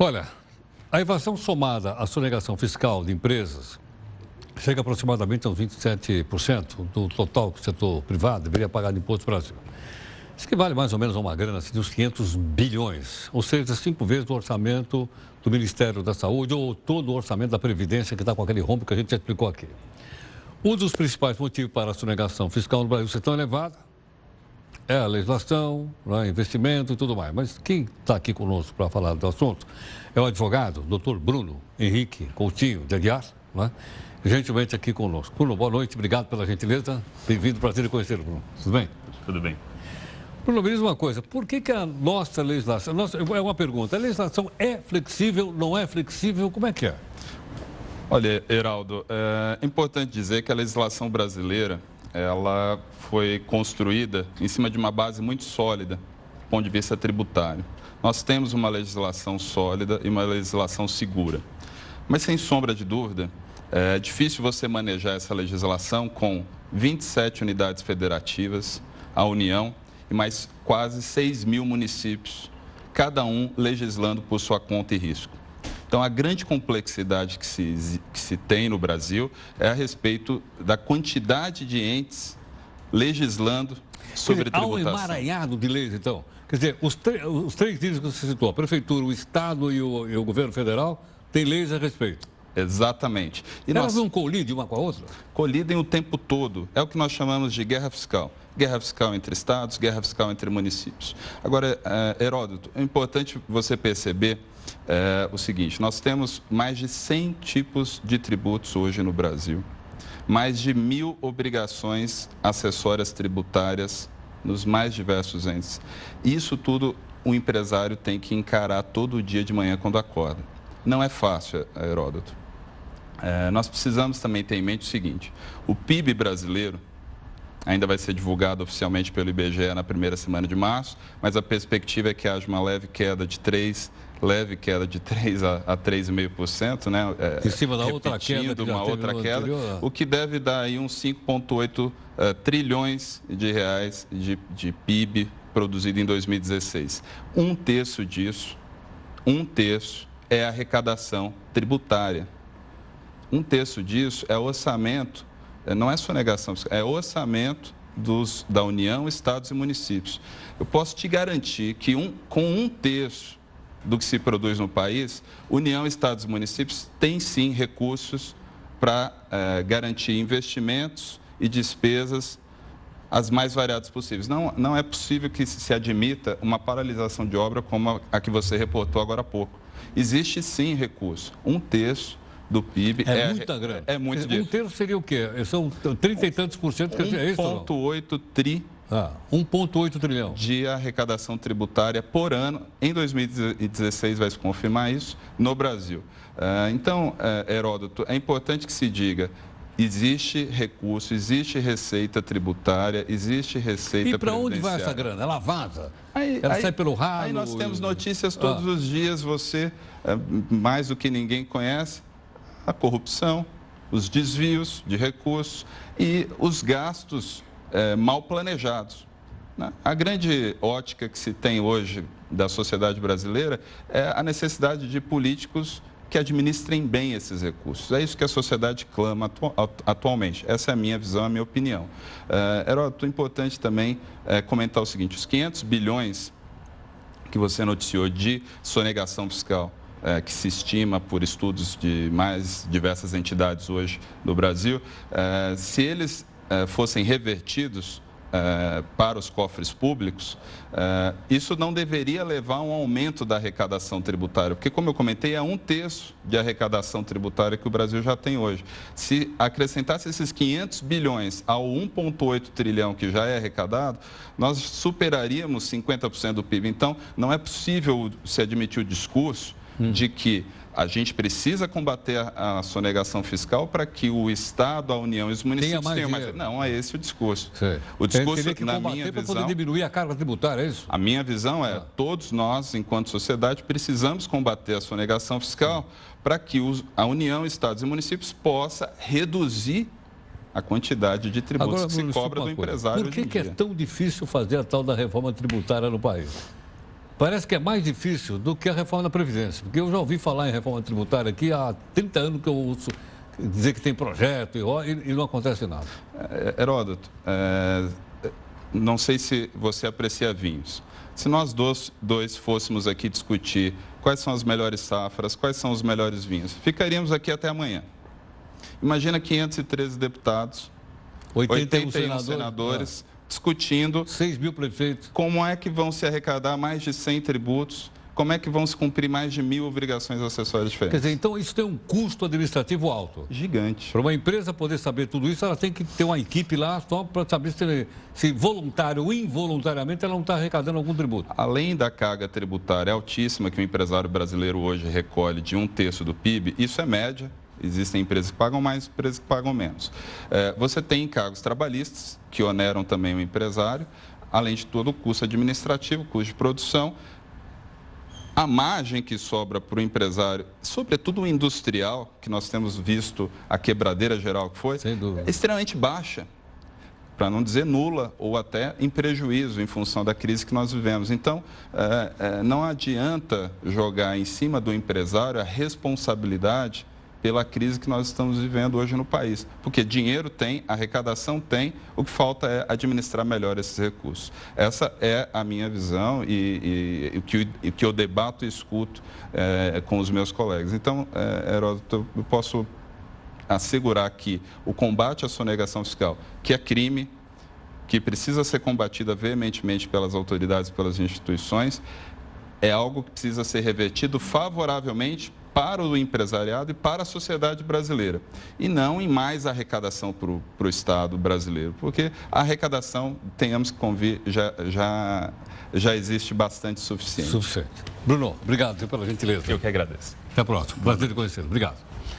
Olha, a evasão somada à sonegação fiscal de empresas chega aproximadamente aos 27% do total que o setor privado deveria pagar de imposto no Brasil. Isso que vale mais ou menos uma grana assim, de uns 500 bilhões, ou seja, 5 vezes o orçamento do Ministério da Saúde ou todo o orçamento da Previdência que está com aquele rombo que a gente já explicou aqui. Um dos principais motivos para a sonegação fiscal no Brasil ser tão elevada é a legislação, investimento e tudo mais. Mas quem está aqui conosco para falar do assunto é o advogado, doutor Bruno Henrique Coutinho de Aguiar, gentilmente aqui conosco. Bruno, boa noite, obrigado pela gentileza. Bem-vindo, prazer em conhecer, Bruno. Tudo bem? Tudo bem. Bruno, me diz uma coisa, por que a nossa legislação... é uma pergunta, a legislação é flexível, não é flexível, como é que é? Olha, Heraldo, é importante dizer que a legislação brasileira, ela foi construída em cima de uma base muito sólida, do ponto de vista tributário. Nós temos uma legislação sólida e uma legislação segura. Mas, sem sombra de dúvida, é difícil você manejar essa legislação com 27 unidades federativas, a União, e mais quase 6 mil municípios, cada um legislando por sua conta e risco. Então, a grande complexidade que se tem no Brasil é a respeito da quantidade de entes legislando sobre tributação. Há um emaranhado de leis, então. Quer dizer, os três níveis que você citou, a Prefeitura, o Estado e o Governo Federal, têm leis a respeito. Exatamente. E elas não colidem uma com a outra? Colidem o tempo todo. É o que nós chamamos de guerra fiscal. Guerra fiscal entre estados, guerra fiscal entre municípios. Agora, Heródoto, é importante você perceber o seguinte, nós temos mais de 100 tipos de tributos hoje no Brasil, mais de 1.000 obrigações acessórias tributárias nos mais diversos entes. Isso tudo o empresário tem que encarar todo dia de manhã quando acorda. Não é fácil, Heródoto. Nós precisamos também ter em mente o seguinte, o PIB brasileiro ainda vai ser divulgado oficialmente pelo IBGE na primeira semana de março, mas a perspectiva é que haja uma leve queda de 3 a 3,5%, né? Em cima da outra queda. Uma outra queda, o que deve dar aí uns 5,8 trilhões de reais de PIB produzido em 2016. Um terço disso, é a arrecadação tributária. Um terço disso é orçamento, não é sonegação, é orçamento da União, Estados e municípios. Eu posso te garantir que com um terço do que se produz no país, União, Estados e municípios têm sim recursos para garantir investimentos e despesas as mais variadas possíveis. Não é possível que se admita uma paralisação de obra como a que você reportou agora há pouco. Existe sim recurso, um terço do PIB. Muita grana. É muito dinheiro. Um terço seria o quê? São 30 e tantos por cento, quer dizer, é isso? 1,8 tri. 1,8 trilhão. De arrecadação tributária por ano. Em 2016 vai se confirmar isso no Brasil. Então, Heródoto, é importante que se diga, existe recurso, existe receita tributária, existe receita previdenciária. E para onde vai essa grana? Ela vaza? Ela sai pelo ralo? Aí nós temos notícias todos os dias, você, mais do que ninguém conhece, a corrupção, os desvios de recursos e os gastos mal planejados. Né? A grande ótica que se tem hoje da sociedade brasileira é a necessidade de políticos que administrem bem esses recursos. É isso que a sociedade clama atualmente. Essa é a minha visão, a minha opinião. Heródoto, importante também comentar o seguinte, os 500 bilhões que você noticiou de sonegação fiscal, que se estima por estudos de mais diversas entidades hoje no Brasil, se eles fossem revertidos para os cofres públicos, isso não deveria levar a um aumento da arrecadação tributária, porque, como eu comentei, é um terço de arrecadação tributária que o Brasil já tem hoje. Se acrescentasse esses 500 bilhões ao 1,8 trilhão que já é arrecadado, nós superaríamos 50% do PIB. Então, não é possível se admitir o discurso de que a gente precisa combater a sonegação fiscal para que o Estado, a União e os municípios tenham mais. Não, é esse o discurso. Sei. O discurso, que na minha visão, para poder diminuir a carga tributária, é isso? A minha visão é, todos nós, enquanto sociedade, precisamos combater a sonegação fiscal para que a União, Estados e municípios possa reduzir a quantidade de tributos que se cobra do empresário. Por que é tão difícil fazer a tal da reforma tributária no país? parece que é mais difícil do que a reforma da Previdência. Porque eu já ouvi falar em reforma tributária aqui há 30 anos que eu ouço dizer que tem projeto e não acontece nada. Heródoto, não sei se você aprecia vinhos. Se nós dois fôssemos aqui discutir quais são as melhores safras, quais são os melhores vinhos, ficaríamos aqui até amanhã. Imagina 513 deputados, 81 senadores discutindo 6 mil prefeitos. Como é que vão se arrecadar mais de 100 tributos, como é que vão se cumprir mais de 1.000 obrigações acessórias diferentes. Quer dizer, então isso tem um custo administrativo alto. Gigante. Para uma empresa poder saber tudo isso, ela tem que ter uma equipe lá só para saber se voluntário ou involuntariamente ela não está arrecadando algum tributo. Além da carga tributária altíssima que o empresário brasileiro hoje recolhe de 1/3 do PIB, isso é média. Existem empresas que pagam mais, empresas que pagam menos. Você tem encargos trabalhistas, que oneram também o empresário, além de todo o custo administrativo, custo de produção. A margem que sobra para o empresário, sobretudo o industrial, que nós temos visto a quebradeira geral que foi, é extremamente baixa, para não dizer nula ou até em prejuízo em função da crise que nós vivemos. Então, não adianta jogar em cima do empresário a responsabilidade pela crise que nós estamos vivendo hoje no país. Porque dinheiro tem, arrecadação tem, o que falta é administrar melhor esses recursos. Essa é a minha visão e o que eu debato e escuto com os meus colegas. Então, Heródoto, eu posso assegurar que o combate à sonegação fiscal, que é crime, que precisa ser combatida veementemente pelas autoridades, pelas instituições, é algo que precisa ser revertido favoravelmente para o empresariado e para a sociedade brasileira. E não em mais arrecadação para o Estado brasileiro, porque a arrecadação, tenhamos que convir, já existe bastante suficiente. Suficiente. Bruno, obrigado pela gentileza. Eu que agradeço. Até a próxima. Prazer de conhecê-lo. Obrigado.